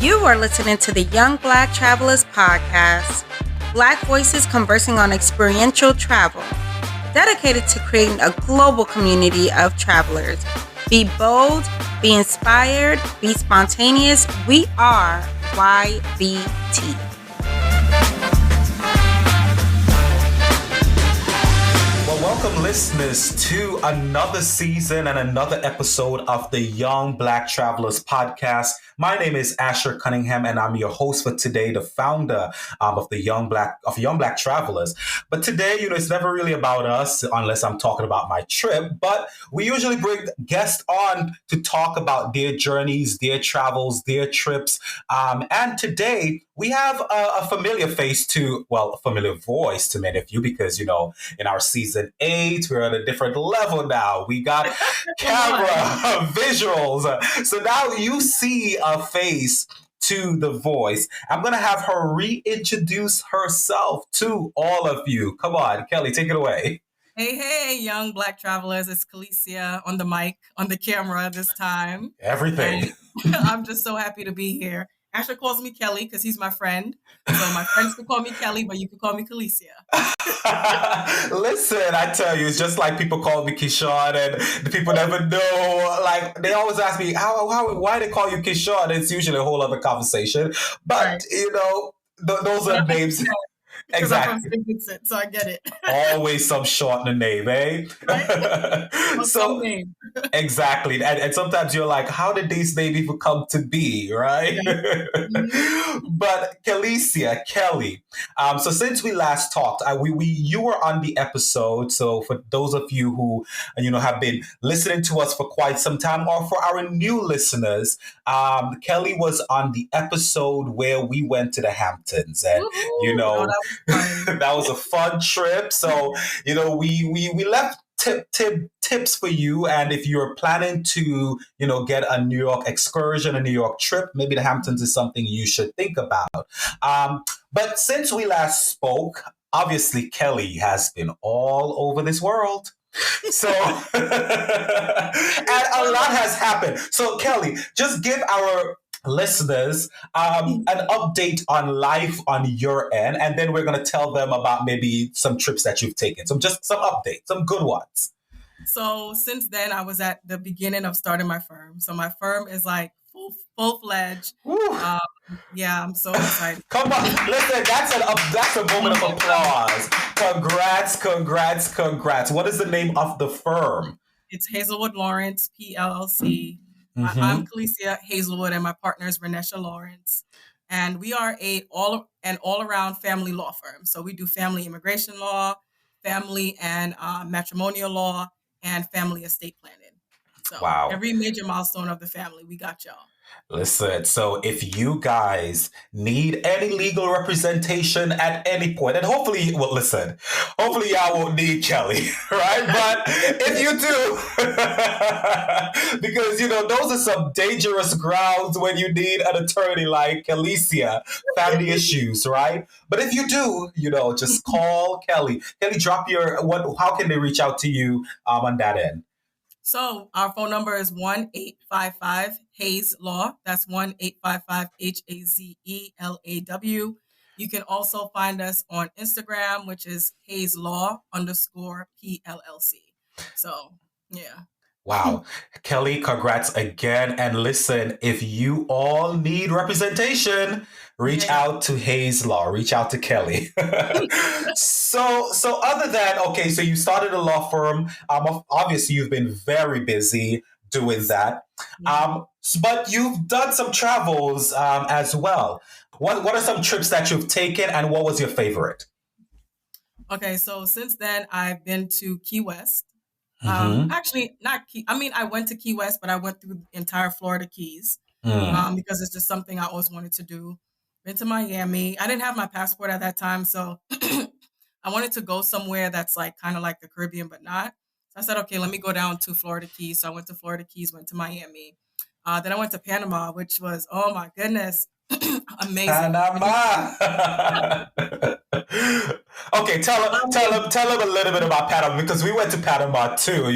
You are listening to the Young Black Travelers Podcast, Black voices conversing on experiential travel, dedicated to creating a global community of travelers. Be bold, be inspired, be spontaneous. We are YBT. Welcome, listeners, to another season and another episode of the Young Black Travelers Podcast. My name is Asshur Cunningham, and I'm your host for today, the founder of Young Black Travelers. But today, it's never really about us unless I'm talking about my trip. But we usually bring guests on to talk about their journeys, their travels, their trips. And today, we have a familiar face a familiar voice to many of you because, in our season 8, we're at a different level now. We got camera, visuals. So now you see a face to the voice. I'm going to have her reintroduce herself to all of you. Come on, Kelly, take it away. Hey, young Black travelers. It's Kellisia on the mic, on the camera this time. Everything. And I'm just so happy to be here. Ashley calls me Kelly because he's my friend. So my friends can call me Kelly, but you can call me Kellisia. Listen, I tell you, it's just like people call me Keyshawn, and the people never know. Like, they always ask me, why they call you Keyshawn? It's usually a whole other conversation. But, right. Those are names. Exactly. I'm from St. Vincent, so I get it. Always some shortening name, eh? Right? So name. Exactly. And sometimes you're like, how did these names even come to be, right? Mm-hmm. But Kellisia, Kelly, so since we last talked, you were on the episode. So for those of you who, have been listening to us for quite some time, or for our new listeners, Kelly was on the episode where we went to the Hamptons, and, that was a fun trip. So, we left tips for you. And if you're planning to, get a New York excursion, a New York trip, maybe the Hamptons is something you should think about. But since we last spoke, obviously Kelly has been all over this world. So, and a lot has happened. So, Kelly, just give our listeners an update on life on your end, and then we're going to tell them about maybe some trips that you've taken. So just some updates, some good ones. So since then, I was at the beginning of starting my firm. So my firm is like full-fledged. Yeah, I'm so excited. Come on, listen, that's a moment of applause. Congrats. What is the name of the firm? It's Hazelwood Lawrence, PLLC. Mm-hmm. I'm Kellisia Hazelwood, and my partner is Renesha Lawrence. And we are an all-around family law firm. So we do family immigration law, family and matrimonial law, and family estate planning. So wow. Every major milestone of the family, we got y'all. Listen, so if you guys need any legal representation at any point, and hopefully y'all won't need Kelly, right? But if you do, because, those are some dangerous grounds when you need an attorney like Kellisia, family issues, right? But if you do, just call Kelly. Kelly, drop how can they reach out to you on that end? So our phone number is 1-855-HAZE-LAW. That's 1-855-HAZELAW. You can also find us on Instagram, which is HAZELAW_PLLC. So, yeah. Wow. Kelly, congrats again. And listen, if you all need representation, reach out to Haze Law, reach out to Kelly. So other than, so you started a law firm. Obviously, you've been very busy doing that. But you've done some travels as well. What are some trips that you've taken, and what was your favorite? Okay, so since then, I've been to Key West. Actually, not Key. I went to Key West, but I went through the entire Florida Keys because it's just something I always wanted to do. Been to Miami. I didn't have my passport at that time, so I wanted to go somewhere that's like kind of like the Caribbean, but not. So I said, okay, let me go down to Florida Keys. So I went to Florida Keys, went to Miami. Then I went to Panama, which was, oh my goodness, amazing. Panama. Okay, tell them a little bit about Panama, because we went to Panama too.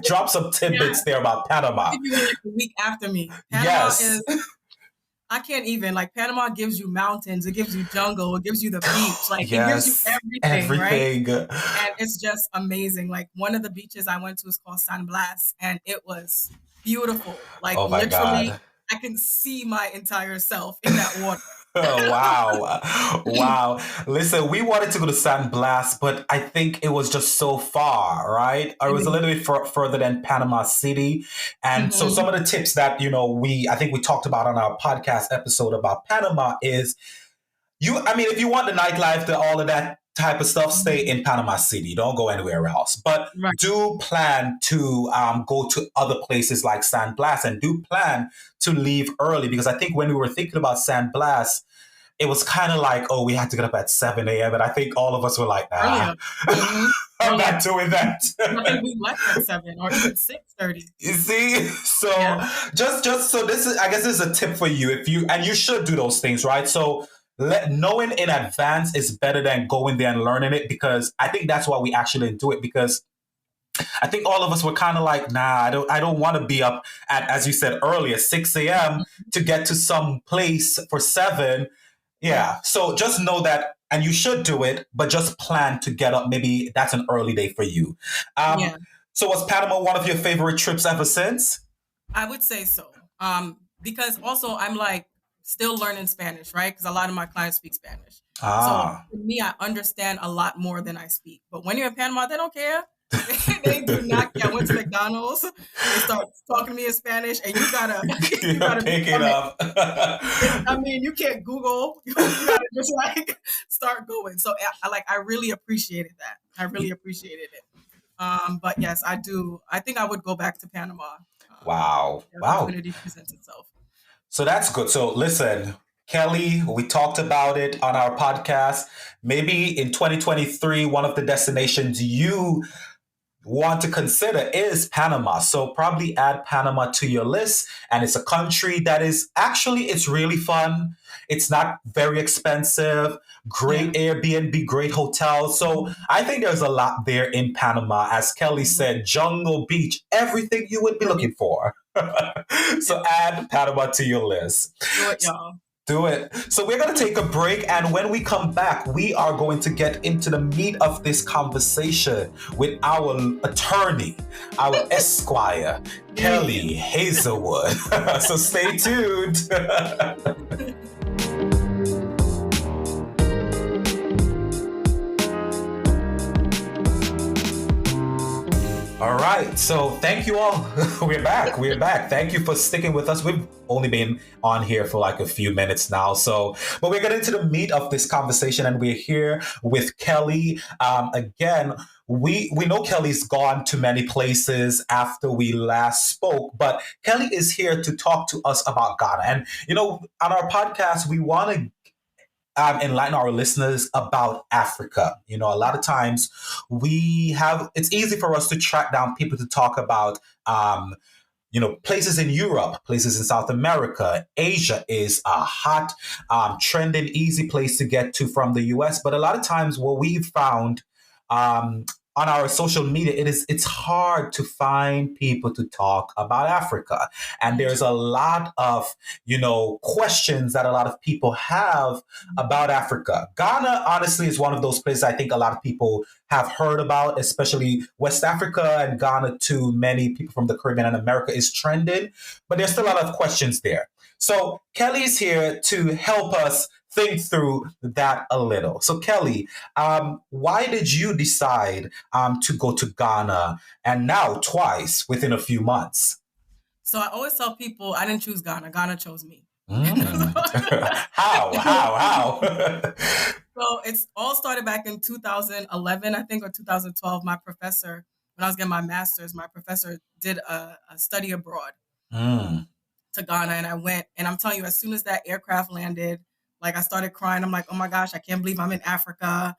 Drop some tidbits there about Panama. You were like a week after me. Panama is I can't even, like, Panama gives you mountains, it gives you jungle, it gives you the beach, like it gives you Yes, everything, right? everything. And it's just amazing. Like one of the beaches I went to is called San Blas, and it was beautiful. Like Oh my literally, God. I can see my entire self in that water. Oh, wow. Wow. Listen, we wanted to go to San Blas, but I think it was just so far, right? Or it It was a is. little bit further than Panama City. And so Mhm. some of the tips that, I think we talked about on our podcast episode about Panama is I mean, if you want the nightlife, all of that type of stuff, stay Mhm. in Panama City. Don't go anywhere else. But Right. do plan to go to other places like San Blas, and do plan to leave early, because I think when we were thinking about San Blas, it was kind of like, oh, we had to get up at 7 a.m. And I think all of us were like, nah, Earlier. Hmm. I'm Earlier. not doing that. I think we left at 7 or even 6:30. You see, so Yeah. just so this is, I guess, this is a tip for you, if you and you should do those things, right? So knowing in advance is better than going there and learning it, because I think that's why we actually didn't do it, because I think all of us were kind of like, nah, I don't want to be up at, as you said earlier, 6 a.m. to get to some place for 7. Right. Yeah. So just know that, and you should do it, but just plan to get up. Maybe that's an early day for you. Um, Yeah. so was Panama one of your favorite trips ever since? I would say so. Because also I'm like still learning Spanish, right? Because a lot of my clients speak Spanish. So Ah. for me, I understand a lot more than I speak. But when you're in Panama, they don't care. They do not care. I went to McDonald's. They start talking to me in Spanish, and you gotta you gotta Pick it become it. up. I mean, you can't Google. You gotta just like start going. So I really appreciated that. I really appreciated it. But yes, I do. I think I would go back to Panama. Wow. The Wow. opportunity presents itself. So that's good. So listen, Kelly, we talked about it on our podcast. Maybe in 2023, one of the destinations you want to consider is Panama. So probably add Panama to your list. And it's a country that is actually, it's really fun. It's not very expensive. Yeah. Great Airbnb, great hotels. So I think there's a lot there in Panama. As Kelly said, jungle, beach, everything you would be Right. looking for. Yeah. So add Panama to your list. Do it, y'all. Do it. So we're going to take a break. And when we come back, we are going to get into the meat of this conversation with our attorney, our esquire, Kelly Hazelwood. So stay tuned. All right. So thank you all. We're back. We're back. Thank you for sticking with us. We've only been on here for like a few minutes now. But we're getting to the meat of this conversation, and we're here with Kelly. Again, we know Kelly's gone to many places after we last spoke, but Kelly is here to talk to us about Ghana. And, on our podcast, we want to enlighten our listeners about Africa. A lot of times it's easy for us to track down people to talk about, places in Europe, places in South America. Asia is a hot, trending, easy place to get to from the US. But a lot of times what we've found, on our social media, it's hard to find people to talk about Africa. And there's a lot of, questions that a lot of people have about Africa. Ghana, honestly, is one of those places I think a lot of people have heard about, especially West Africa and Ghana, to many people from the Caribbean and America is trending, but there's still a lot of questions there. So Kelly's here to help us think through that a little. So Kelly, why did you decide to go to Ghana, and now twice within a few months? So I always tell people I didn't choose Ghana. Ghana chose me. How? So it's all started back in 2011, I think, or 2012. My professor, when I was getting my master's, my professor did a study abroad to Ghana, and I went. And I'm telling you, as soon as that aircraft landed, like I started crying. I'm like, oh my gosh, I can't believe I'm in Africa.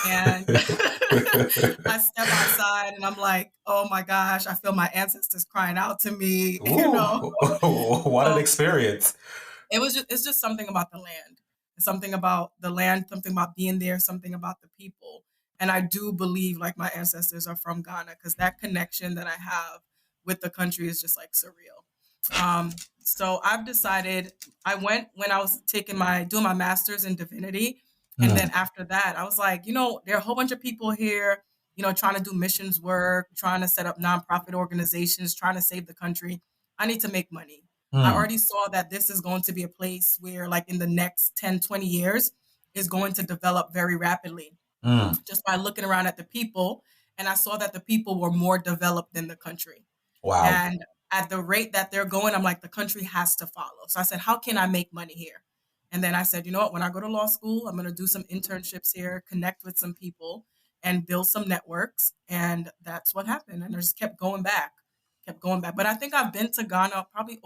And I step outside and I'm like, oh my gosh, I feel my ancestors crying out to me. Ooh, what an experience. It's just something about the land. Something about the land, something about being there, something about the people. And I do believe like my ancestors are from Ghana, because that connection that I have with the country is just like surreal. So I've decided, I went when I was doing my master's in divinity. And then after that, I was like, there are a whole bunch of people here, trying to do missions work, trying to set up nonprofit organizations, trying to save the country. I need to make money. I already saw that this is going to be a place where, like, in the next 10, 20 years, is going to develop very rapidly just by looking around at the people. And I saw that the people were more developed than the country. Wow. And at the rate that they're going, I'm like, the country has to follow. So I said, how can I make money here? And then I said, you know what, when I go to law school, I'm going to do some internships here, connect with some people, and build some networks. And that's what happened. And I just kept going back. But I think I've been to Ghana probably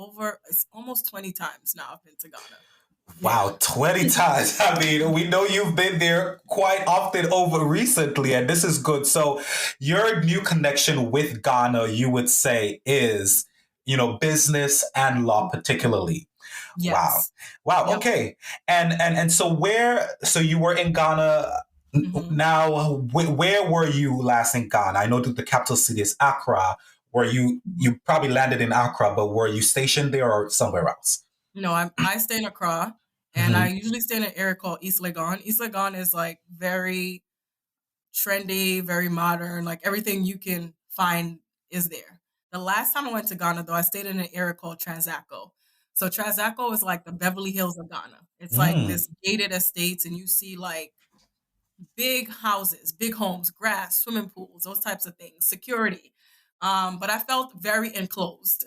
it's almost 20 times now I've been to Ghana. Wow, 20 times. I mean, we know you've been there quite often over recently, and this is good. So your new connection with Ghana, you would say, is, business and law particularly. Yes. Wow. Yep. Okay. And so you were in Ghana. Now, where were you last in Ghana? I know that the capital city is Accra. Where you probably landed in Accra, but were you stationed there or somewhere else? No, I stay in Accra, and I usually stay in an area called East Legon. East Legon is like very trendy, very modern. Like, everything you can find is there. The last time I went to Ghana, though, I stayed in an area called Transaco. So Transaco is like the Beverly Hills of Ghana. It's like this gated estates, and you see like big houses, big homes, grass, swimming pools, those types of things, security. But I felt very enclosed.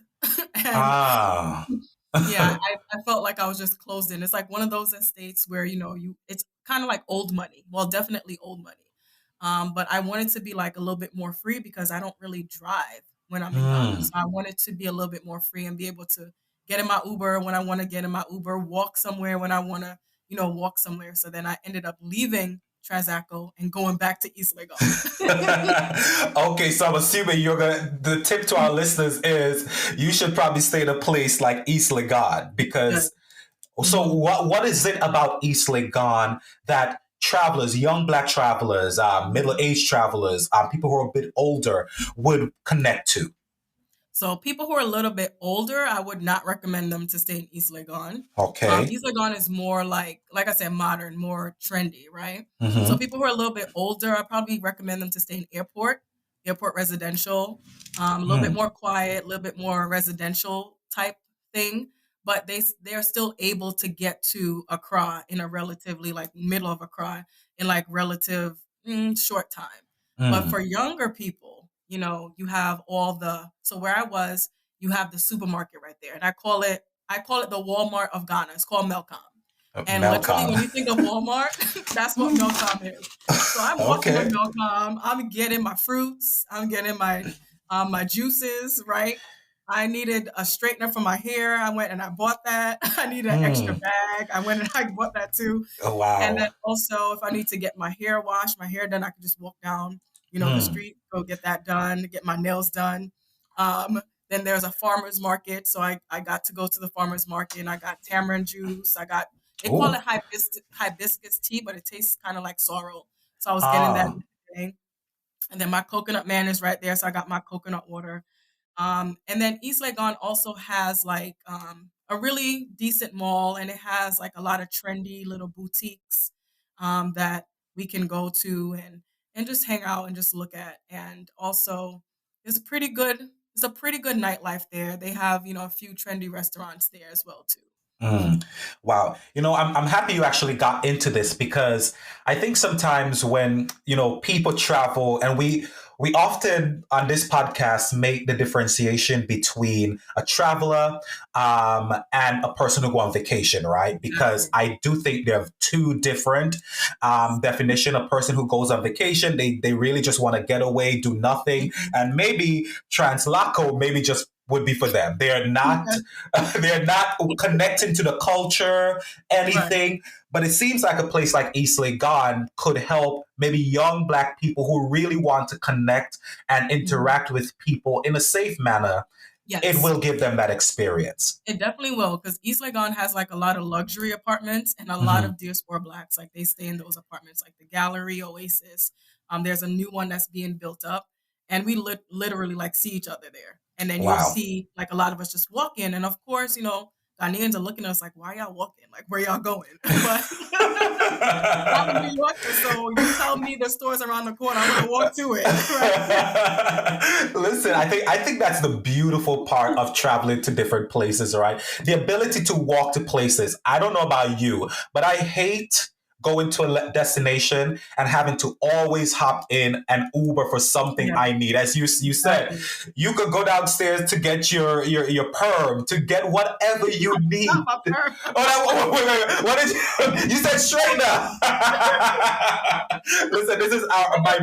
And yeah, I felt like I was just closed in. It's like one of those estates where, it's kind of like old money. Well, definitely old money. But I wanted to be like a little bit more free because I don't really drive when I'm in Ghana. So I wanted to be a little bit more free and be able to get in my Uber when I want to get in my Uber, walk somewhere when I want to, walk somewhere. So then I ended up leaving Transaco and going back to East Legon. Okay, so I'm assuming the tip to our listeners is you should probably stay in a place like East Legon because so what is it about East Legon that travelers, young Black travelers, middle-aged travelers, people who are a bit older would connect to? So people who are a little bit older, I would not recommend them to stay in East Legon. Okay. East Legon is more like I said, modern, more trendy, right? So people who are a little bit older, I probably recommend them to stay in airport residential, a little bit more quiet, a little bit more residential type thing. But they're still able to get to Accra in a relatively, like, middle of Accra in like relative short time. But for younger people, you have so where I was, you have the supermarket right there. And I call it the Walmart of Ghana. It's called Melcom. And literally, when you think of Walmart, that's what Melcom is. So I'm walking to Melcom. I'm getting my fruits. I'm getting my juices, right? I needed a straightener for my hair. I went and I bought that. I needed an extra bag. I went and I bought that too. Oh, wow. And then also, if I need to get my hair washed, my hair done, I can just walk down, the street, go get that done, get my nails done. Then there's a farmer's market. So I got to go to the farmer's market, and I got tamarind juice. They call it hibiscus tea, but it tastes kind of like sorrel. So I was getting that today. And then my coconut man is right there. So I got my coconut water. And then East Legon also has like a really decent mall, and it has like a lot of trendy little boutiques that we can go to and just hang out and just look at. And also, it's a pretty good nightlife there. They have, a few trendy restaurants there as well too. Wow. I'm happy you actually got into this because I think sometimes when, people travel and we often on this podcast make the differentiation between a traveler and a person who go on vacation, right? Because I do think they have two different definition. A person who goes on vacation, they really just want to get away, do nothing. And maybe Translaco maybe just would be for them. They're not connecting to the culture, anything. Right. But it seems like a place like East Legon could help maybe young Black people who really want to connect and interact with people in a safe manner. Yes. It will give them that experience. It definitely will, because East Legon has like a lot of luxury apartments and a lot of diaspora Blacks. Like, they stay in those apartments, like the Gallery, Oasis. There's a new one that's being built up, and we literally like see each other there. And then you'll Wow. see like a lot of us just walking. And of course, Ghanaians are looking at us like, why y'all walking? Like, where y'all going? But I'm a New Yorker, so you tell me the store's around the corner, I'm gonna walk to it, right? Listen, I think that's the beautiful part of traveling to different places, right? The ability to walk to places. I don't know about you, but I hate going to a destination and having to always hop in an Uber for something Yeah, I need. As you said, exactly. you could go downstairs to get your perm, to get whatever you Not need. my perm. Oh, no, wait. What did you? You said straightener. Listen, this is my.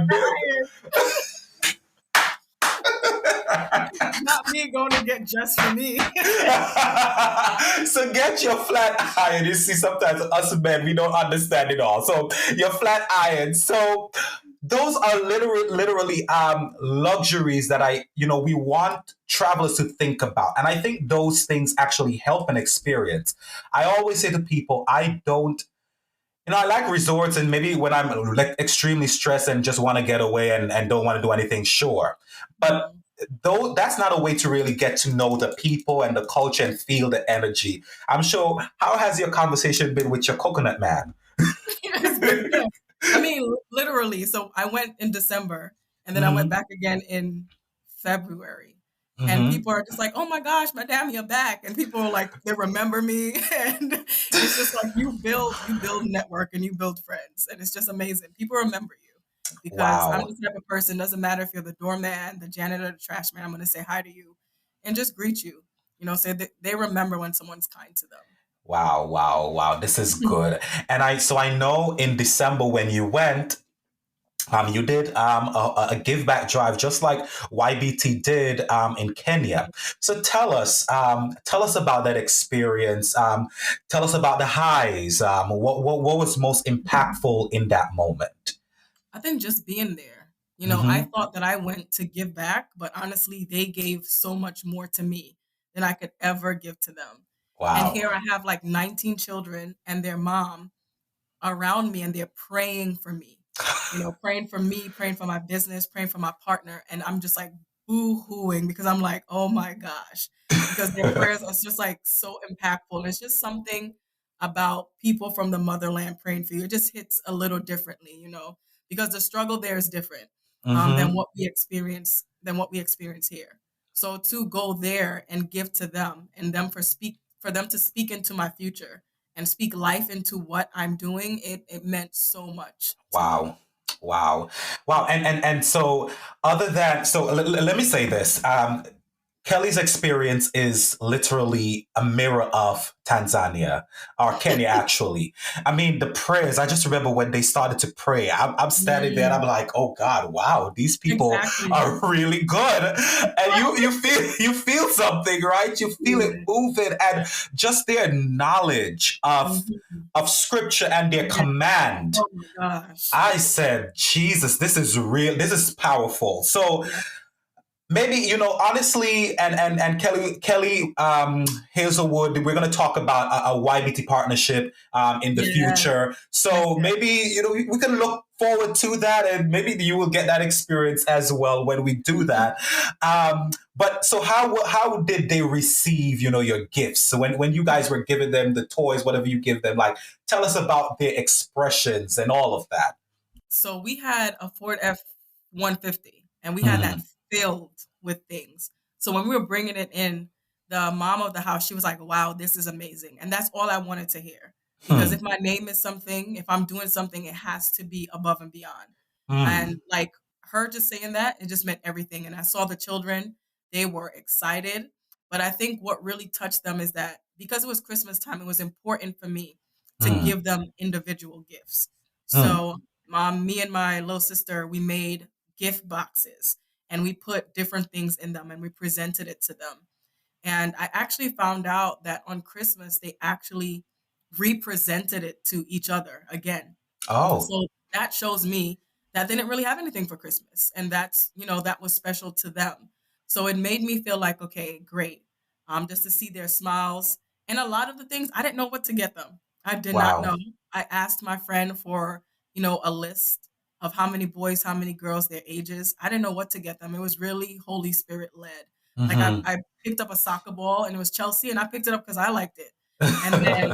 Not me going to get just for me. So get your flat iron. You see, sometimes us men we don't understand it all. So your flat iron. So those are literally luxuries that we want travelers to think about, and I think those things actually help an experience. I always say to people, I don't. I like resorts, and maybe when I'm like extremely stressed and just want to get away and don't want to do anything, sure. But Mhm. though that's not a way to really get to know the people and the culture and feel the energy. I'm sure. How has your conversation been with your coconut man? It's been good. I mean, literally. So I went in December and then I went Hmm. back again in February. And Hmm. people are just like, oh my gosh, Madame, you're back. And people are like, they remember me. And it's just like you build network and you build friends. And it's just amazing. People remember you because I'm Wow. the type of person, doesn't matter if you're the doorman, the janitor, the trash man, I'm gonna say hi to you and just greet you. Say that they remember when someone's kind to them. Wow. Wow. Wow. This is good. And I know in December when you went, you did a give back drive just like YBT did in Kenya. So tell us about that experience. Tell us about the highs. What was most impactful in that moment? I think just being there. I Hmm. thought that I went to give back, but honestly, they gave so much more to me than I could ever give to them. And Wow. here I have like 19 children and their mom around me and they're praying for me, praying for me, praying for my business, praying for my partner. And I'm just like boo-hooing because I'm like, oh my gosh, because their prayers are just like so impactful. And it's just something about people from the motherland praying for you. It just hits a little differently, because the struggle there is different than Hmm. what we experience here. So to go there and give to them and for them to speak into my future and speak life into what I'm doing, it meant so much to me. Wow. Wow. Wow. And so other than so let me say this. Kelly's experience is literally a mirror of Tanzania or Kenya, actually. I mean, the prayers, I just remember when they started to pray. I'm standing there and I'm Mm, like, oh God, wow, these people exactly. are really good. And you feel something, right? You feel it Yeah. moving, and just their knowledge Mhm. of scripture and their Yeah. command. Oh my gosh. I said, Jesus, this is real. This is powerful. So Yeah. maybe honestly, and Kelly Hazelwood, we're going to talk about a YBT partnership in the Yes. future. Yes. So Yes. maybe we can look forward to that, and maybe you will get that experience as well when we do that. But so how did they receive your gifts? So when you guys were giving them the toys, whatever you give them, like tell us about their expressions and all of that. So we had a Ford F-150 and we had that Hmm. filled with things. So when we were bringing it in, the mom of the house, she was like, wow, this is amazing. And that's all I wanted to hear. Because Hmm. if my name is something, if I'm doing something, it has to be above and beyond. Hmm. And like her just saying that, it just meant everything. And I saw the children, they were excited. But I think what really touched them is that because it was Christmas time, it was important for me to Hmm. give them individual gifts. Hmm. So me and my little sister, we made gift boxes and we put different things in them and we presented it to them. And I actually found out that on Christmas, they actually represented it to each other again. Oh. So that shows me that they didn't really have anything for Christmas. And that was special to them. So it made me feel like, okay, great. Just to see their smiles. And a lot of the things, I didn't know what to get them. I did not Wow. know. I asked my friend for, a list of how many boys, how many girls, their ages. I didn't know what to get them. It was really Holy Spirit led. Like Mm-hmm. I picked up a soccer ball and it was Chelsea, and I picked it up because I liked it. And then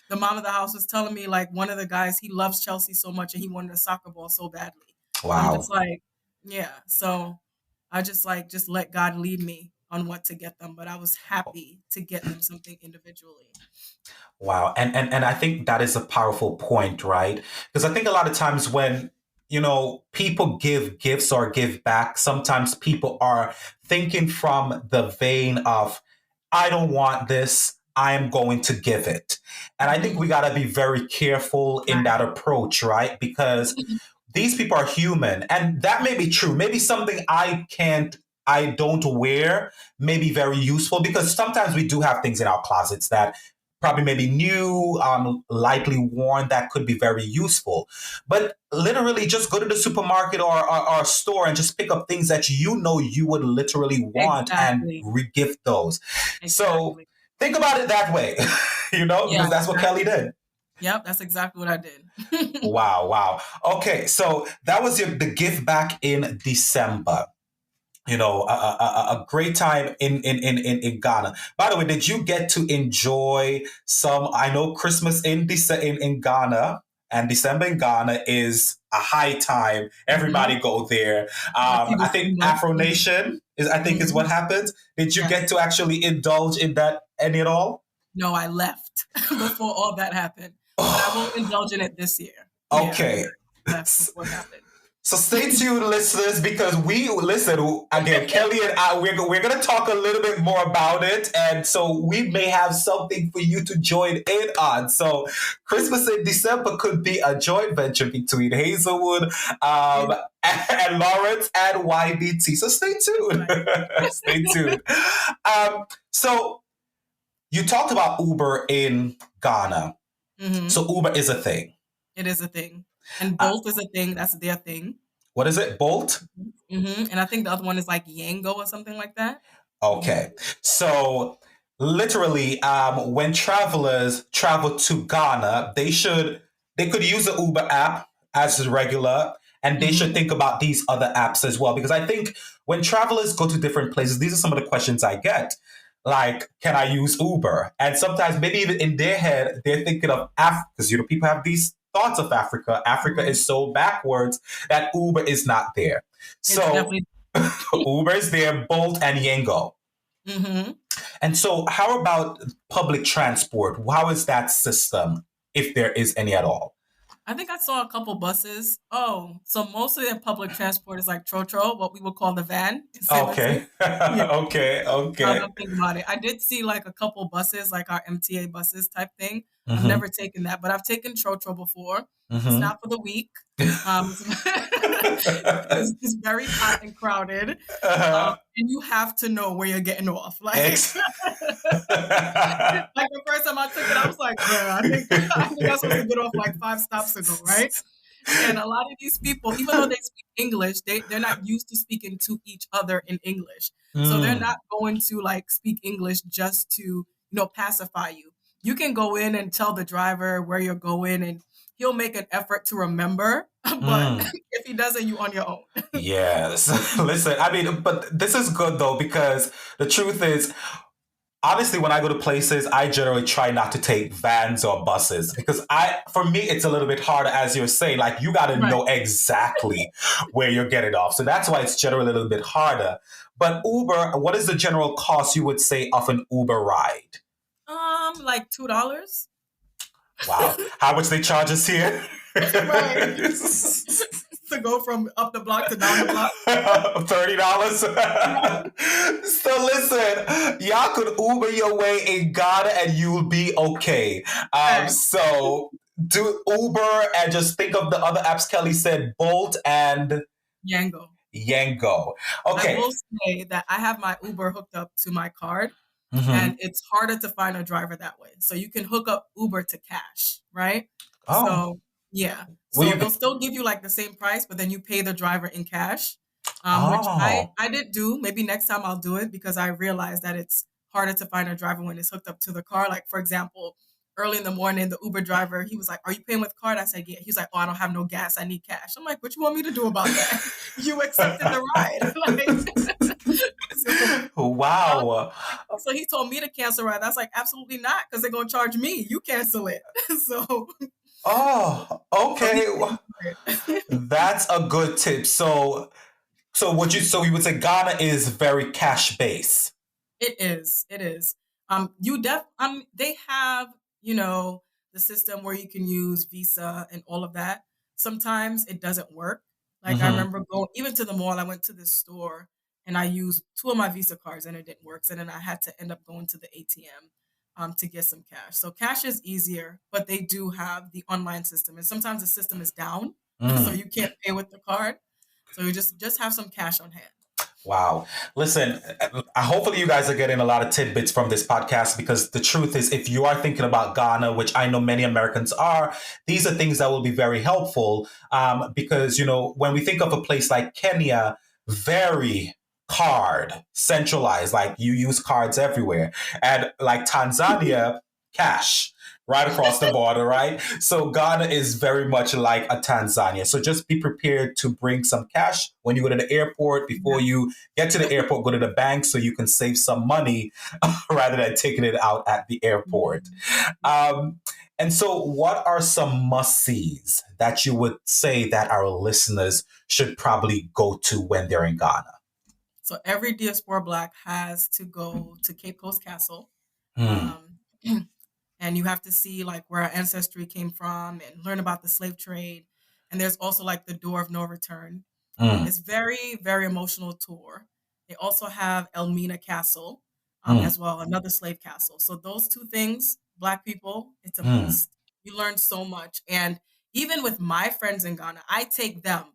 the mom of the house was telling me like one of the guys, he loves Chelsea so much and he wanted a soccer ball so badly. And I'm Wow. just like, yeah. So I just like just let God lead me on what to get them. But I was happy to get them something individually. Wow. And I think that is a powerful point, right? Because I think a lot of times when, people give gifts or give back, sometimes people are thinking from the vein of, I don't want this, I am going to give it. And I think we Mhm. got to be very careful in Right. that approach, right? Because these people are human, and that may be true. Maybe something I don't wear may be very useful, because sometimes we do have things in our closets that probably maybe new, lightly worn, that could be very useful. But literally just go to the supermarket or store and just pick up things that you would literally want and Exactly. re-gift those. So Exactly. think about it that way, Yeah, because that's what Kelly exactly. did. Yep, that's exactly what I did. Wow, wow. Okay, so that was the gift back in December. A great time in Ghana. By the way, did you get to enjoy some? I know Christmas in Ghana and December in Ghana is a high time. Mhm. Everybody go there. I see I the think SEMA. Afro Nation is Mhm. what happens. Did you get Yes. to actually indulge in that any at all? No, I left before all that happened, but I will indulge in it this year. Yeah, but Okay. I left before it happened. So stay tuned, listeners, because we listen again. Kelly and I, we're going to talk a little bit more about it, and so we may have something for you to join in on. So Christmas in December could be a joint venture between Hazelwood, Yeah, and Lawrence and YBT. So stay tuned. right. Stay tuned. So you talked about Uber in Ghana. Mhm. So Uber is a thing. It is a thing. And Uh, Bolt is a thing, that's their thing. what is it? Bolt? Mhm, and I think the other one is like Yango or something like that. Okay. Yango. So literally, when travelers travel to Ghana, they could use the Uber app as regular, and they should Mhm. think about these other apps as well. Because I think when travelers go to different places, these are some of the questions I get. Like, can I use Uber? And sometimes maybe even in their head, they're thinking of Africa, because people have these thoughts of Africa. Africa Mhm. is so backwards that Uber is not there. It's So definitely Uber is there, Bolt and Yango. Mhm. And so, how about public transport? How is that system, if there is any at all? I think I saw a couple buses. Oh, so mostly their public transport is like Trotro, what we would call the van in St. Lucie. Okay. Yeah. Okay. Now Okay. that I'm thinking about it, I did see like a couple buses, like our MTA buses type thing. I've Mm-hmm. never taken that, but I've taken Trotro before. It's Mm-hmm. not for the weak. It's very hot and crowded, uh-huh. and you have to know where you're getting off. Like, Ex- like the first time I took it, I was like, "Bruh, I think I'm supposed to get off like 5 stops ago, right?" And a lot of these people, even though they speak English, they're not used to speaking to each other in English. So they're Mm. not going to like speak English just to, pacify you. You can go in and tell the driver where you're going and he'll make an effort to remember, but Mm. if he doesn't, you on your own. Yes. Listen, I mean, but this is good though, because the truth is, honestly, when I go to places, I generally try not to take vans or buses, because for me, it's a little bit harder, as you're saying, like you got to Right. know exactly where you're getting off. So that's why it's generally a little bit harder. But Uber, what is the general cost you would say of an Uber ride? Like $2. Wow. How much they charge us here? Right. To go from up the block to down the block. $30. Right. So listen, y'all could Uber your way in Ghana and you'll be okay. Right. So do Uber and just think of the other apps Kelly said, Bolt and Yango. Yango. I Okay. will say that I have my Uber hooked up to my card, Mm-hmm. and it's harder to find a driver that way. So you can hook up Uber to cash, right? Oh, So yeah. will So you they'll be? still give you like the same price, but then you pay the driver in cash, which I Oh, I did do. Maybe next time I'll do it because I realized that it's harder to find a driver when it's hooked up to the car. Like for example, early in the morning, the Uber driver, he was like, "Are you paying with card?" I said, "Yeah." He's like, "Oh, I don't have no gas. I need cash." I'm like, "What you want me to do about that? You accepted the ride." Like, Wow. So he told me to cancel right. I was like, absolutely not, because they're gonna charge me. You cancel it. so Oh, so he okay. paid for it. That's a good tip. So you would say Ghana is very cash based. It is. It is. They have, the system where you can use Visa and all of that. Sometimes it doesn't work. Like I Mm-hmm. remember going even to the mall, I went to this store and I used two of my Visa cards and it didn't work. So then I had to end up going to the ATM to get some cash. So cash is easier, but they do have the online system. And sometimes the system is down, so Mm. you can't pay with the card. So you just have some cash on hand. Wow. Listen, hopefully you guys are getting a lot of tidbits from this podcast because the truth is, if you are thinking about Ghana, which I know many Americans are, these are things that will be very helpful because, when we think of a place like Kenya, very card centralized, like you use cards everywhere. And like Tanzania, cash. Right across the border, right? So Ghana is very much like a Tanzania. So just be prepared to bring some cash when you go to the airport. Before you get to the airport, go to the bank so you can save some money rather than taking it out at the airport. And so, what are some must-sees that you would say that our listeners should probably go to when they're in Ghana? So every diaspora Black has to go to Cape Coast Castle. Hmm. Um, and you have to see like where our ancestry came from and learn about the slave trade. And there's also like the door of no return. Hmm. It's very, very emotional tour. They also have Elmina Castle Hmm. as well, another slave castle. So those two things, Black people, it's a Hmm. must. You learn so much. And even with my friends in Ghana, I take them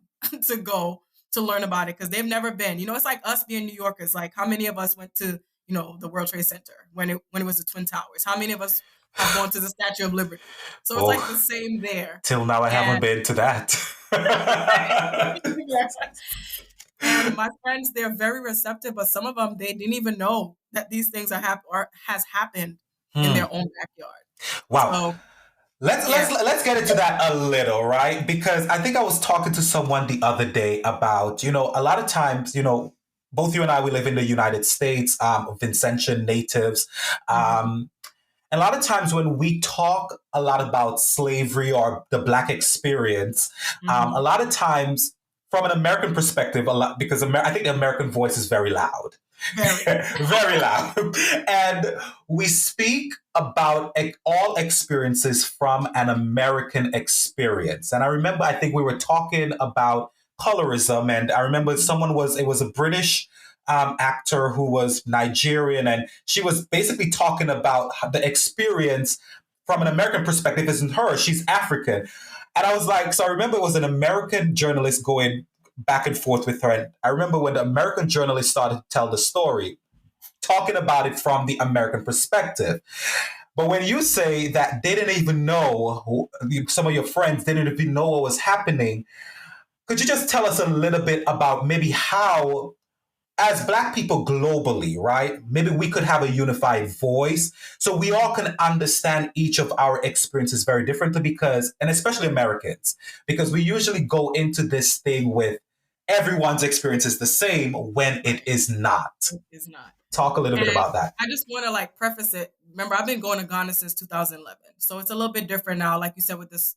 to go to learn about it because they've never been. It's like us being New Yorkers. Like how many of us went to, the World Trade Center when it was the Twin Towers? How many of us have gone to the Statue of Liberty? So it's like the Oh, same there. till now I haven't And been to that. yes. And my friends, they're very receptive, but some of them they didn't even know that these things or has happened in Hmm. their own backyard. Wow. So Let's yeah. let's let's get into that a little, right? Because I think I was talking to someone the other day about, a lot of times, both you and I, we live in the United States, Vincentian natives. Mhm. And a lot of times when we talk a lot about slavery or the Black experience, a Mhm. lot of times from an American perspective, a lot because I think the American voice is very loud. Very. Very loud. And we speak about all experiences from an American experience. And I remember, I think we were talking about colorism, and I remember it was a British actor who was Nigerian, and she was basically talking about the experience from an American perspective isn't her, she's African. And I was like, so I remember it was an American journalist going back and forth with her. And I remember when the American journalist started to tell the story, talking about it from the American perspective. But when you say that they didn't even know, some of your friends didn't even know what was happening, could you just tell us a little bit about maybe how, as Black people globally, right? Maybe we could have a unified voice so we all can understand each of our experiences very differently and especially Americans, because we usually go into this thing with everyone's experience is the same when it Right. is not. It is not. Talk a little bit And about that. I just want to like preface it. Remember, I've been going to Ghana since 2011, so it's a little bit different now. Like you said, with this,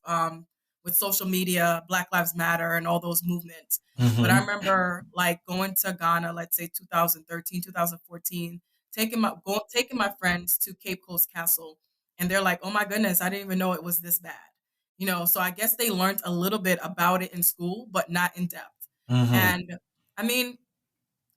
with social media, Black Lives Matter, and all those movements. But I Mm-hmm. remember like going to Ghana, let's say 2013, 2014, taking my friends to Cape Coast Castle, and they're like, "Oh my goodness, I didn't even know it was this bad." So I guess they learned a little bit about it in school, but not in depth. Mm-hmm. And I mean,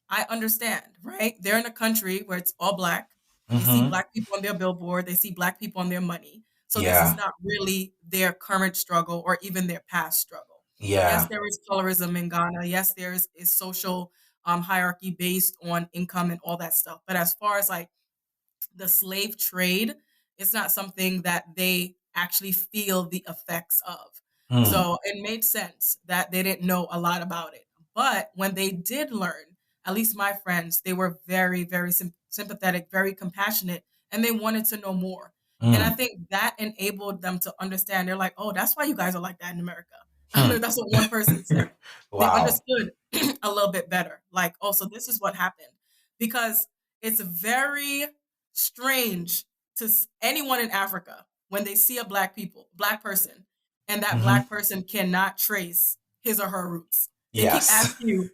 I understand, right? They're in a country where it's all Black. They see Mm-hmm. Black people on their billboard. They see Black people on their money. So this is Yeah. not really their current struggle or even their past struggle. Yes, Yeah. there is colorism in Ghana. Yes, there is social hierarchy based on income and all that stuff. But as far as like the slave trade, it's not something that they actually feel the effects of. Mm. So it made sense that they didn't know a lot about it. But when they did learn, at least my friends, they were very, very sympathetic, very compassionate, and they wanted to know more. And I Mm. think that enabled them to understand. They're like, oh, that's why you guys are like that in America. Hmm. That's what one person said. They Wow. understood a little bit better. Like, oh, so this is what happened. because it's very strange to anyone in Africa when they see a black person, and that black person cannot trace his or her roots. They keep Yes. asking you,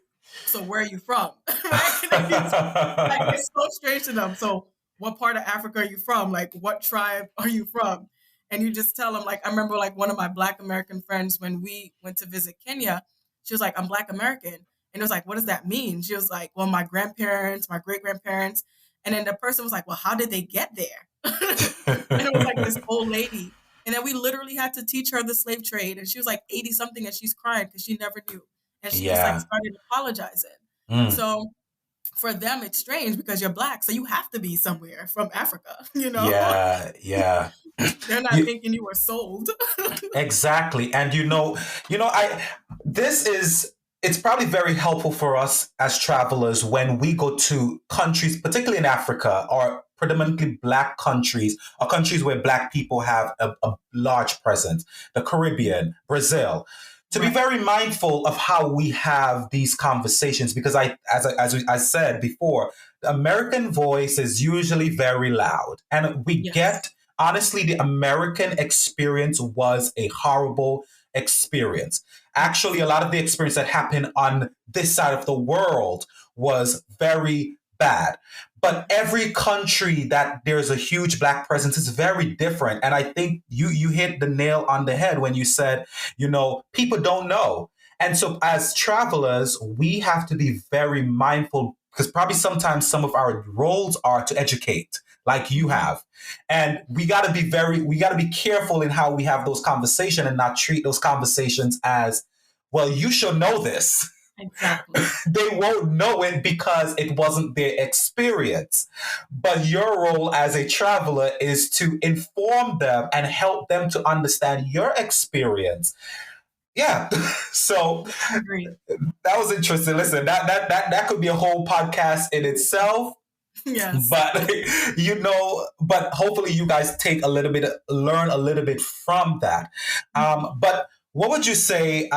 so where are you from? Right? Like, it's so strange to them. So what part of Africa are you from? Like, what tribe are you from? And you just tell them, like, I remember like one of my Black American friends, when we went to visit Kenya, she was like, I'm Black American. And it was like, what does that mean? She was like, well, my grandparents, my great grandparents. And then the person was like, well, how did they get there? And it was like this old lady. And then we literally had to teach her the slave trade. And she was like 80 something, and she's crying because she never knew. And she just like Yeah. started apologizing. So for them, it's strange because you're Black. So you have to be somewhere from Africa, you know? Yeah. Yeah. They're not thinking you were sold. Exactly. And it's probably very helpful for us as travelers when we go to countries, particularly in Africa, or predominantly Black countries, or countries where Black people have a large presence, the Caribbean, Brazil, to be very mindful of how we have these conversations, because as I said before, the American voice is usually very loud, and we get, honestly, the American experience was a horrible experience. Actually, a lot of the experience that happened on this side of the world was very bad. But every country that there's a huge Black presence is very different. And I think you hit the nail on the head when you said, people don't know. And so as travelers, we have to be very mindful, because probably sometimes some of our roles are to educate, like you have. And we got to be careful in how we have those conversations, and not treat those conversations as, well, you should know this. Exactly. They won't know it because it wasn't their experience. But your role as a traveler is to inform them and help them to understand your experience. Yeah. So that was interesting. Listen, that could be a whole podcast in itself. Yes. But hopefully you guys learn a little bit from that. But what would you say,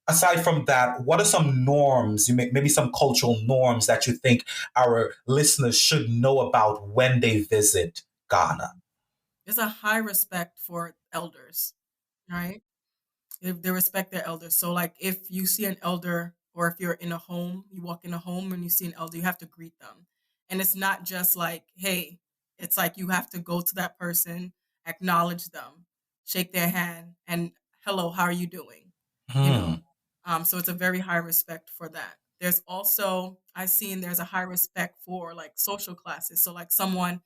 aside from that, what are some norms, maybe some cultural norms that you think our listeners should know about when they visit Ghana? There's a high respect for elders, right? If they respect their elders. So like if you see an elder, or if you're in a home, you walk in a home and you see an elder, you have to greet them. And it's not just like, hey, it's like you have to go to that person, acknowledge them, shake their hand, and hello, how are you doing? You know. So it's a very high respect for that. There's also, I've seen there's a high respect for like social classes. So like someone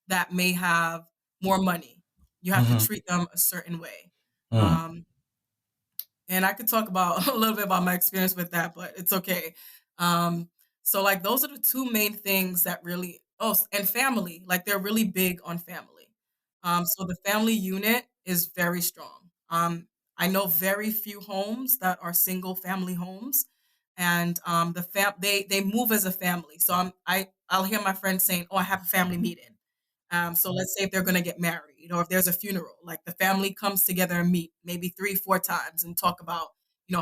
that may have more money, you have to treat them a certain way. And I could talk about a little bit about my experience with that, but it's okay. So like those are the two main things that really, and family, like they're really big on family. So the family unit is very strong. I know very few homes that are single family homes, and they move as a family. So I'll hear my friends saying, "Oh, I have a family meeting." So let's say if they're going to get married, or if there's a funeral, like the family comes together and meet maybe 3-4 times and talk about,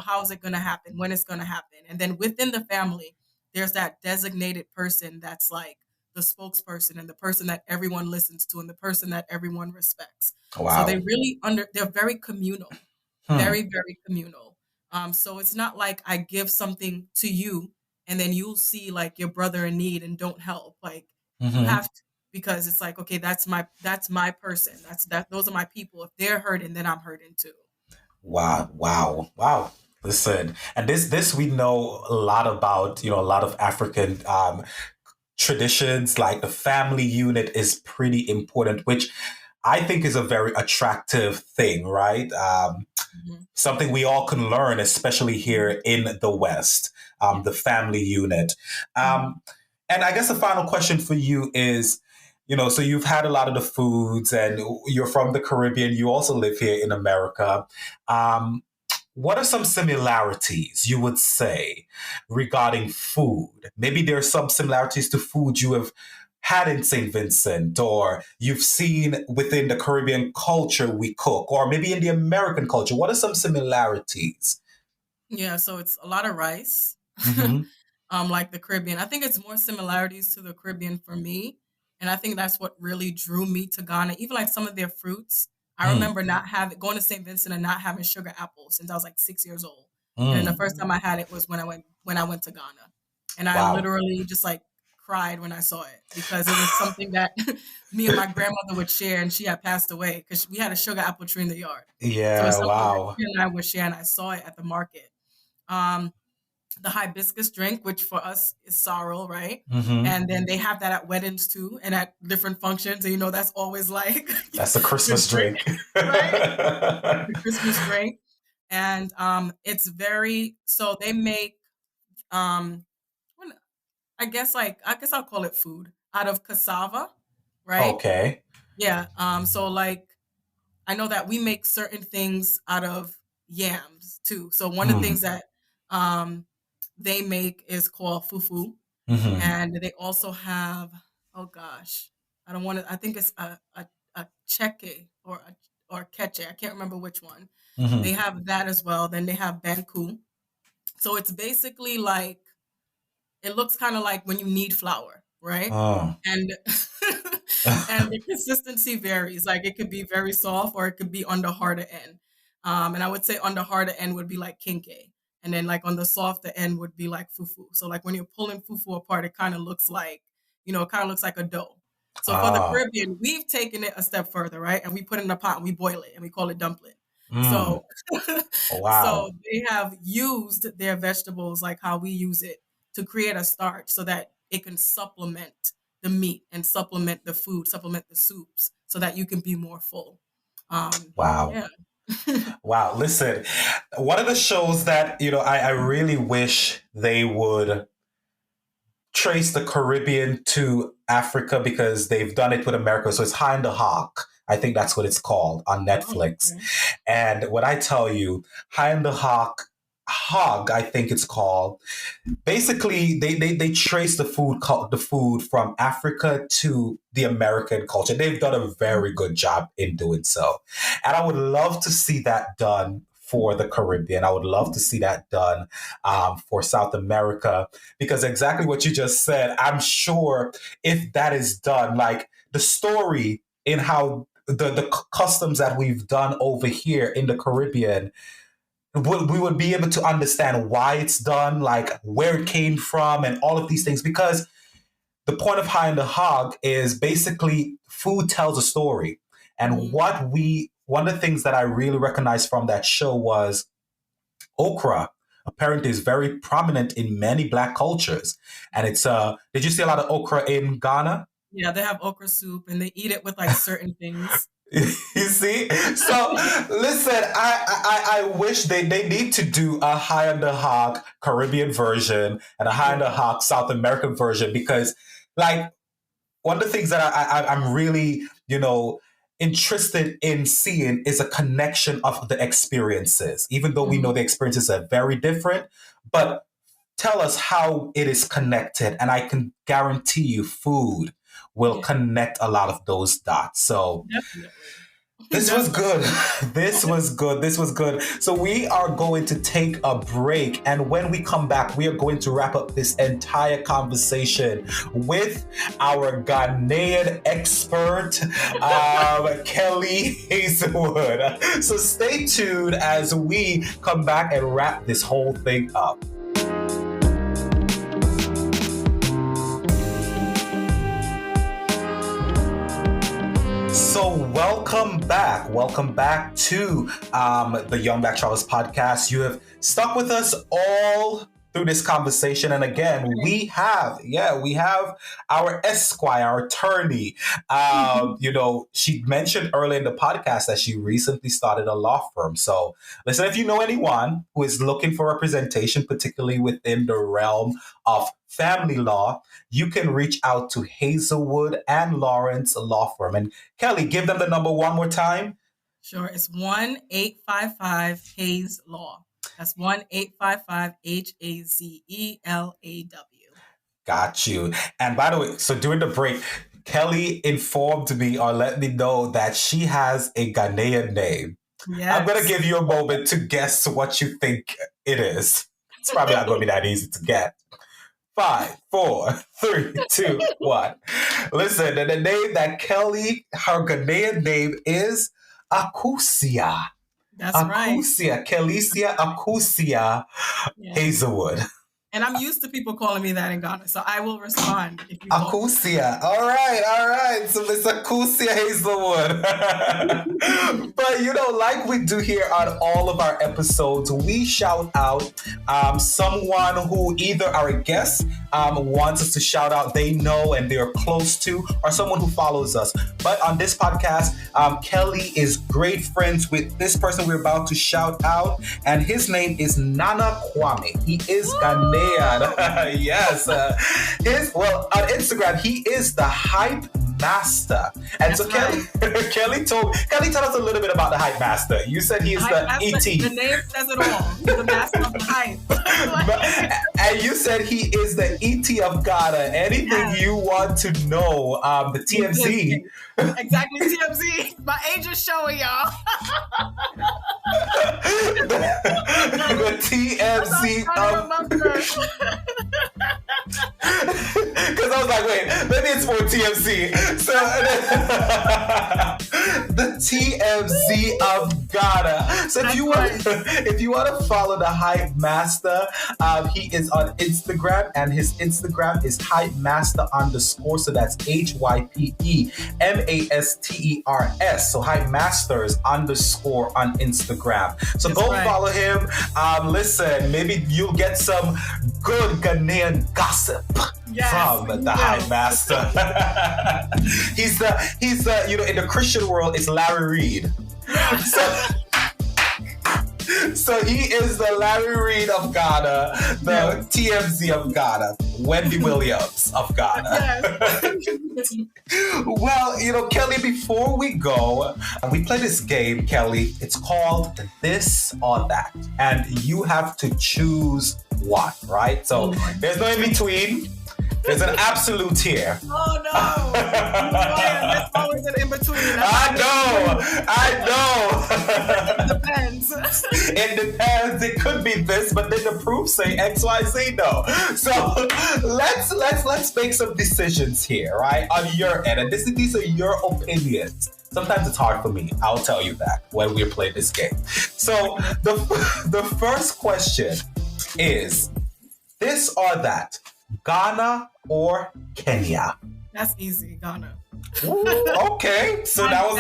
how is it going to happen, when it's going to happen. And then within the family, there's that designated person that's like the spokesperson, and the person that everyone listens to, and the person that everyone respects. Wow. So they really they're very communal, very, very communal. So it's not like I give something to you and then you'll see like your brother in need and don't help. Like you have to, because it's like, okay, that's my person. Those are my people. If they're hurting, then I'm hurting too. Wow. Listen, and this we know a lot about, a lot of African traditions. Like the family unit is pretty important, which I think is a very attractive thing, right? Something we all can learn, especially here in the West, the family unit. And I guess the final question for you is, so you've had a lot of the foods, and you're from the Caribbean. You also live here in America. What are some similarities you would say regarding food? Maybe there are some similarities to food you have had in St. Vincent, or you've seen within the Caribbean culture we cook, or maybe in the American culture. What are some similarities? Yeah, so it's a lot of rice. like the Caribbean. I think it's more similarities to the Caribbean for me. And I think that's what really drew me to Ghana. Even like some of their fruits. I remember not having going to St. Vincent and not having sugar apples since I was like 6 years old. And then the first time I had it was when I went to Ghana. And I Wow. literally just like cried when I saw it because it was something that me and my grandmother would share, and she had passed away because we had a sugar apple tree in the yard. So it's Yeah, something that wow. she and I would share, and I saw it at the market. Um, the hibiscus drink, which for us is sorrel, right? And then they have that at weddings too, and at different functions. And that's always like That's the the Christmas drink, drink. right? The Christmas drink. And it's very so they make um I guess I'll call it food out of cassava, right? Okay. Yeah. So like I know that we make certain things out of yams too. So one of the things that um, they make is called fufu, and they also have oh gosh, I don't want to. I think it's a cheke or keche. I can't remember which one. They have that as well. Then they have banku. So it's basically like it looks kind of like when you knead flour, right? Oh. And and the consistency varies. Like it could be very soft or it could be on the harder end. And I would say on the harder end would be like kinke. And then like on the softer end would be like fufu. So like when you're pulling fufu apart, it kind of looks like, it kind of looks like a dough. So for the Ah. Caribbean, we've taken it a step further, right? And we put it in a pot and we boil it and we call it dumpling. So so Wow. they have used their vegetables like how we use it to create a starch so that it can supplement the meat and supplement the food, supplement the soups so that you can be more full. Wow. Yeah. Wow. Listen, one of the shows that, I really wish they would trace the Caribbean to Africa because they've done it with America. So it's High in the Hawk. I think that's what it's called on Oh, Netflix. okay. And what I tell you, High in the Hog, I think it's called. Basically, they trace the food from Africa to the American culture. They've done a very good job in doing so, and I would love to see that done for the Caribbean. I would love to see that done for South America because exactly what you just said. I'm sure if that is done, like the story in how the customs that we've done over here in the Caribbean we would be able to understand why it's done, like where it came from, and all of these things. Because the point of High in the Hog is basically food tells a story. And Mhm. one of the things that I really recognized from that show was okra. Apparently, is very prominent in many Black cultures. And did you see a lot of okra in Ghana? Yeah, they have okra soup and they eat it with like certain things. You see, so listen, I wish they need to do a High on the Hog Caribbean version and a High on the Yeah. Hog South American version because, like, one of the things that I'm really interested in seeing is a connection of the experiences, even though we know Mhm. the experiences are very different, but tell us how it is connected, and I can guarantee you, food will Yeah, connect a lot of those dots. So. definitely. This was Definitely. good. This was good. This was good. So, we are going to take a break. And when we come back, we are going to wrap up this entire conversation with our Ghanaian expert, Kelly Hazelwood. So, stay tuned as we come back and wrap this whole thing up. So welcome back. Welcome back to the Young Black Travelers podcast. You have stuck with us all through this conversation. And again, we have our Esquire, our attorney. She mentioned earlier in the podcast that she recently started a law firm. So listen, if you know anyone who is looking for representation, particularly within the realm of family law, you can reach out to Hazelwood and Lawrence Law Firm. And Kelly, give them the number one more time. Sure. It's 1-855 Hayes Law. That's 1-855 HAZELAW. Got you. And by the way, so during the break, Kelly informed me or let me know that she has a Ghanaian name. Yes. I'm going to give you a moment to guess what you think it is. It's probably not going to be that easy to get. 5, 4, 3, 2, 1. Listen, the name that Kelly, her Ghanaian name is Accussia. That's right. Accussia, Kellisia Accussia Hazelwood. And I'm used to people calling me that in Ghana, so I will respond if you Accussia. All right. So Miss Accussia Hazelwood. But like we do here on all of our episodes, we shout out someone who either our guests wants us to shout out, they know and they're close to, or someone who follows us. But on this podcast, Kelly is great friends with this person we're about to shout out, and his name is Nana Kwame. He is Ghanaian. Yes. On Instagram, he is the Hype Master. And so Kelly tell us a little bit about the Hype Master. You said he is the ET. The name says it all. He's the master of the hype. And you said he is the ET of Ghana. Anything you want to know, the TMZ. Exactly, TMZ. My age is showing y'all. the TMZ of... Because I was like, wait, maybe it's for TMZ. So the TMZ of Ghana. So if you want to follow the Hype Master, he is on Instagram, and his Instagram is Hype Master _. So that's HYPEMASTERS. So Hype Masters _ on Instagram. So go follow him. Listen, maybe you'll get some good Ghanaian gossip from the Hype Master. he's in the Christian world, it's Larry Reed. So he is the Larry Reed of Ghana, the TMZ of Ghana, Wendy Williams of Ghana. Well, Kelly, before we go, we play this game, Kelly. It's called This or That. And you have to choose one, right? So there's no in between. There's an absolute here. Oh no! There's always an in between. I know. It depends. It depends. It could be this, but then the proof say X, Y, Z. No. So let's make some decisions here, right? On your end, and these are your opinions. Sometimes it's hard for me. I'll tell you that when we play this game. So the first question is this or that. Ghana or Kenya? That's easy, Ghana. Ooh, okay, so that was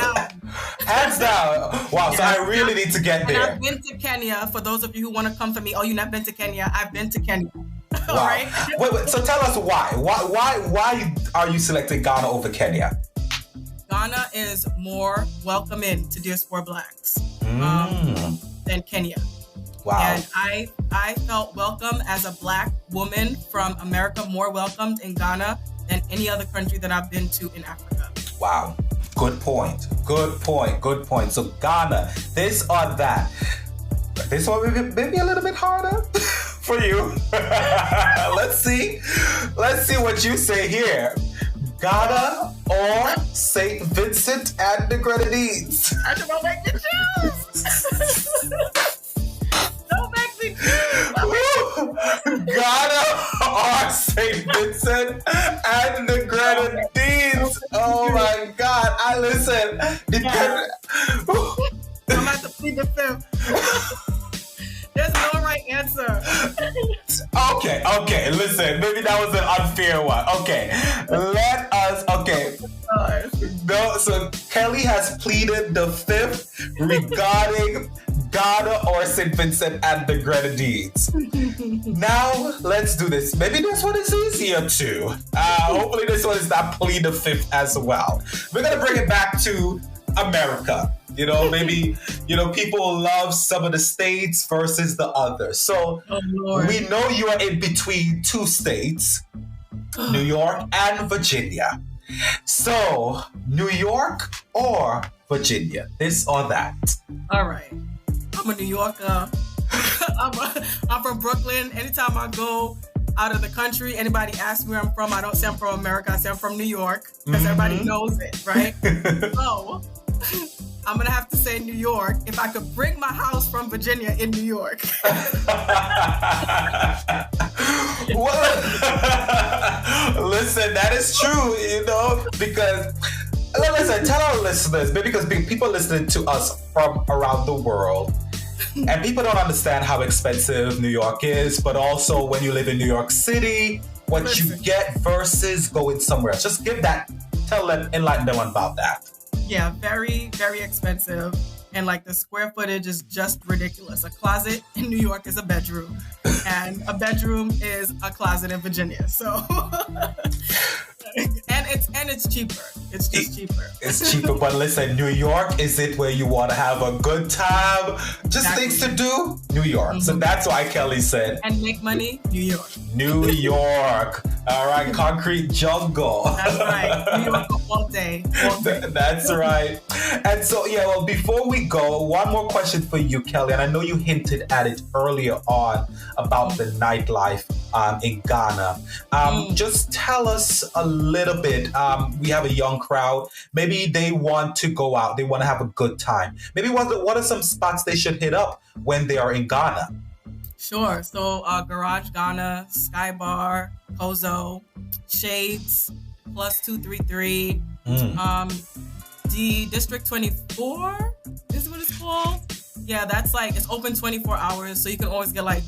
hands down. Wow, so I really need to get there. And I've been to Kenya. For those of you who want to come for me, you've not been to Kenya? I've been to Kenya. Wow. All right. Wait, so tell us why. Why are you selecting Ghana over Kenya? Ghana is more welcoming to diaspora blacks than Kenya. Wow. And I felt welcome as a black woman from America, more welcomed in Ghana than any other country that I've been to in Africa. Wow. Good point. So Ghana, this or that. This one maybe a little bit harder for you. Let's see what you say here. Ghana or St. Vincent and the Grenadines? I don't make the choose. Ghana or St. Vincent and the Grenadines. Oh my God. I listen. I'm at the plead the fifth. There's no right answer. Okay. Listen, maybe that was an unfair one. Okay. No, so Kelly has pleaded the fifth regarding Ghana or St. Vincent and the Grenadines. Now, let's do this. Maybe this one is easier too. Hopefully this one is not plead the fifth as well. We're going to bring it back to America. Maybe, people love some of the states versus the others. So we know you are in between two states, New York and Virginia. So, New York or Virginia? This or that? All right. I'm a New Yorker. I'm from Brooklyn. Anytime I go out of the country, anybody asks me where I'm from, I don't say I'm from America. I say I'm from New York because everybody knows it, right? So, I'm going to have to say New York. If I could bring my house from Virginia in New York. Listen, that is true, because listen, tell our listeners, maybe because people listening to us from around the world, and people don't understand how expensive New York is, but also when you live in New York City, what you get versus going somewhere else. Just tell them, enlighten them about that. Yeah, very, very expensive. And like the square footage is just ridiculous. A closet in New York is a bedroom, and a bedroom is a closet in Virginia. So, and it's cheaper. It's just cheaper. It's cheaper, but listen, New York is it where you want to have a good time, just things to do. New York. So that's why Kelly said. And make money. New York. New York. All right, concrete jungle. That's right. New York all day. All day. That's right. And so, before we go, one more question for you, Kelly. And I know you hinted at it earlier on about the nightlife in Ghana. Just tell us a little bit. We have a young crowd. Maybe they want to go out. They want to have a good time. Maybe what are some spots they should hit up when they are in Ghana? Sure. So Garage Ghana, Sky Bar, Kozo, Shades, Plus 233, the District 24 is what it's called. Yeah, that's like, it's open 24 hours, so you can always get like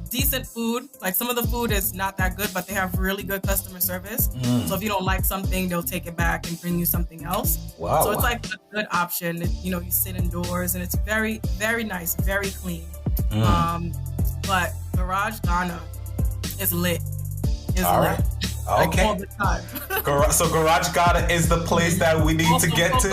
decent food. Like some of the food is not that good, but they have really good customer service. So if you don't like something, they'll take it back and bring you something else. Wow. So it's like a good option. You sit indoors and it's very, very nice, very clean. But Garage Ghana is lit. All right. Okay. Like all the time. So Garage Ghana is the place that we need to get to.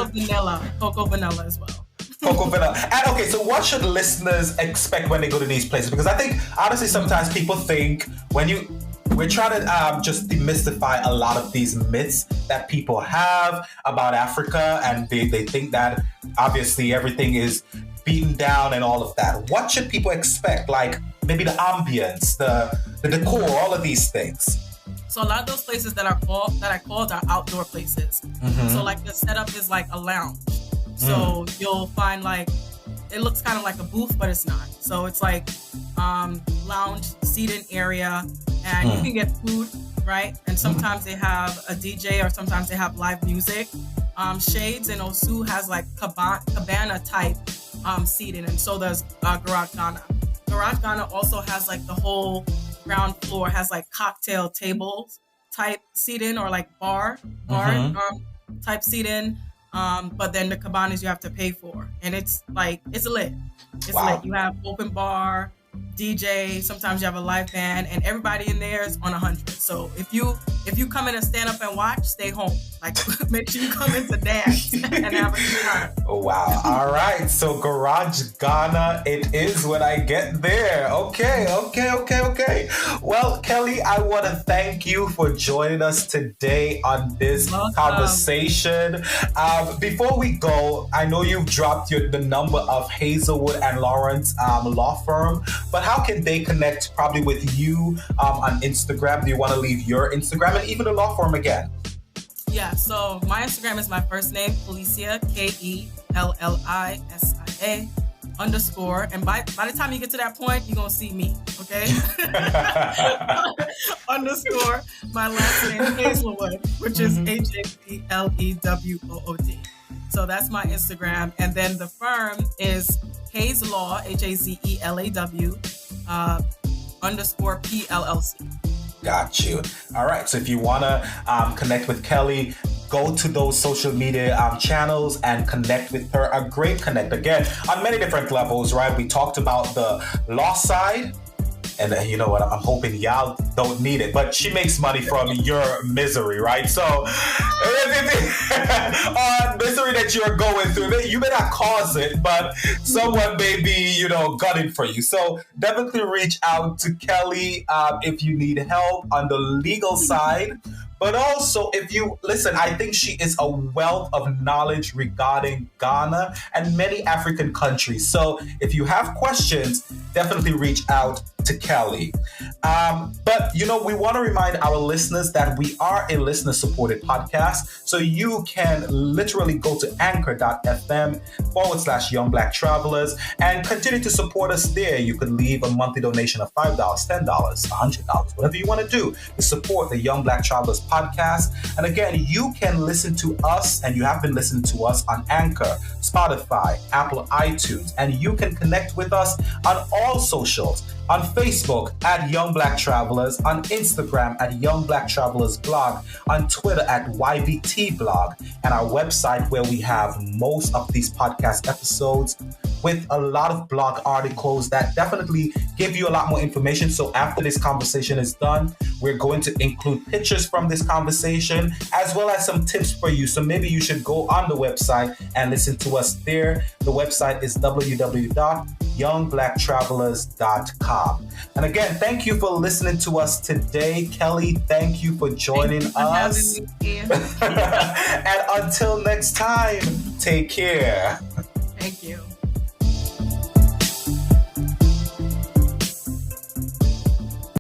Cocoa Vanilla as well. Cocoa Vanilla. And okay, so what should listeners expect when they go to these places? Because I think, honestly, sometimes people think we're trying to just demystify a lot of these myths that people have about Africa, and they think that obviously everything is beaten down and all of that. What should people expect? Like maybe the ambience, the decor, all of these things. So a lot of those places that I called are outdoor places. So like the setup is like a lounge. So you'll find like, it looks kind of like a booth, but it's not. So it's like lounge seating area, and you can get food, right? And sometimes they have a DJ, or sometimes they have live music. Shades in Osu has like cabana type seating, and so does Garage Ghana. Garage Ghana also has like the whole ground floor has like cocktail tables type seating, or like bar type seating. But then the cabanas you have to pay for, and it's lit. It's lit. You have open bar, DJ. Sometimes you have a live band, and everybody in there is on 100. So if you come in and stand up and watch, stay home. Like make sure you come in to dance and have a good time. Oh, wow. All right. So Garage Ghana, it is when I get there. Okay. Well, Kelly, I want to thank you for joining us today on this conversation. Before we go, I know you've dropped the number of Hazelwood and Lawrence law firm, but how can they connect probably with you on Instagram? Do you want to leave your Instagram and even the law firm again? Yeah, so my Instagram is my first name, Kellisia, Kellisia _ and by the time you get to that point, you're gonna see me, okay? Underscore my last name, Hazelwood, which is HAZLEWOOD. So that's my Instagram, and then the firm is Haze Law, HAZELAW _ PLLC. Got you. All right. So if you want to connect with Kelly, go to those social media channels and connect with her. A great connect, again, on many different levels, right? We talked about the law side. And you know what? I'm hoping y'all don't need it, but she makes money from your misery, right? So, misery that you're going through, you may not cause it, but someone may be, gunning for you. So definitely reach out to Kelly if you need help on the legal side. But also, if you listen, I think she is a wealth of knowledge regarding Ghana and many African countries. So if you have questions, definitely reach out to Kelly. But, we want to remind our listeners that we are a listener-supported podcast. So you can literally go to anchor.fm/Young Black Travelers and continue to support us there. You could leave a monthly donation of $5, $10, $100, whatever you want to do to support the Young Black Travelers podcast. And again, you can listen to us, and you have been listening to us on Anchor, Spotify, Apple, iTunes, and you can connect with us on all socials. On Facebook at Young Black Travelers, on Instagram at Young Black Travelers Blog, on Twitter at YBT Blog, and our website where we have most of these podcast episodes with a lot of blog articles that definitely give you a lot more information. So after this conversation is done, we're going to include pictures from this conversation as well as some tips for you. So maybe you should go on the website and listen to us there. The website is www.youngblacktravelers.com. And again, thank you for listening to us today. Kelly, thank you for joining us. And until next time, take care. Thank you.